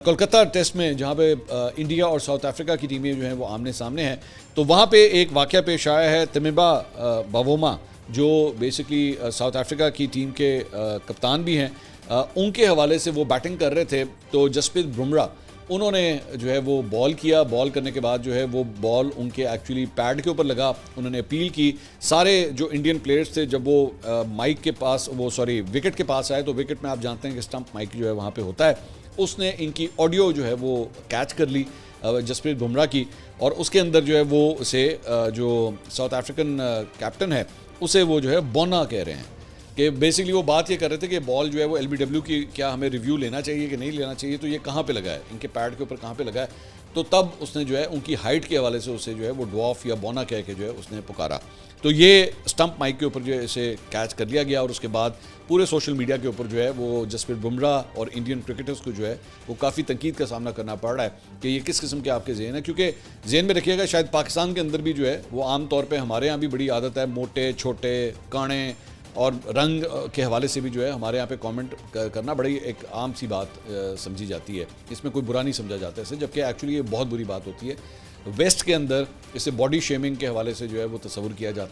Kolkata test में जहाँ पे इंडिया और साउथ अफ्रीका की टीमें जो हैं वो आमने सामने हैं, तो वहाँ पे एक वाक़या पेश आया है। तमिबा बावोमा जो बेसिकली साउथ अफ्रीका की टीम के कप्तान भी हैं, उनके हवाले से वो बैटिंग कर रहे थे। तो जसप्रीत बुमराह उन्होंने जो है वो बॉल किया। बॉल करने के बाद जो है वो बॉल उनके एक्चुअली पैड के ऊपर लगा। उन्होंने अपील की। सारे जो इंडियन प्लेयर्स थे, जब वो माइक के पास विकेट के पास आए, तो विकेट में आप जानते हैं कि स्टंप माइक जो है वहाँ पे होता है, उसने इनकी ऑडियो जो है वो कैच कर ली जसप्रीत बुमराह की। और उसके अंदर जो है वो उसे जो साउथ अफ्रीकन कैप्टन है उसे वो जो है बोना कह रहे हैं कि बेसिकली वो बात ये कर रहे थे कि बॉल जो है वो LBW की क्या हमें रिव्यू लेना चाहिए कि नहीं लेना चाहिए, तो ये कहाँ पे लगा है, इनके पैड के ऊपर कहाँ पे लगा है। तो तब उसने जो है उनकी हाइट के हवाले से उसे जो है वो ड्वार्फ या बोना कह के जो है उसने पुकारा। तो ये स्टंप माइक के ऊपर जो है इसे कैच कर लिया गया और उसके बाद पूरे सोशल मीडिया के ऊपर जो है वो जसप्रीत बुमराह और इंडियन क्रिकेटर्स को जो है वो काफ़ी तनकीद का सामना करना पड़ रहा है कि ये किस किस्म के आपके ज़हन है। क्योंकि ज़हन में रखिएगा, शायद पाकिस्तान के अंदर भी जो है वो आम तौर पे हमारे यहाँ भी बड़ी आदत है, मोटे छोटे काणे और रंग के हवाले से भी जो है हमारे यहाँ पे कमेंट करना बड़ी एक आम सी बात समझी जाती है। इसमें कोई बुरा नहीं समझा जाता इसे, जबकि एक्चुअली ये बहुत बुरी बात होती है। वेस्ट के अंदर इसे बॉडी शेमिंग के हवाले से जो है वो तस्वुर किया जाता है।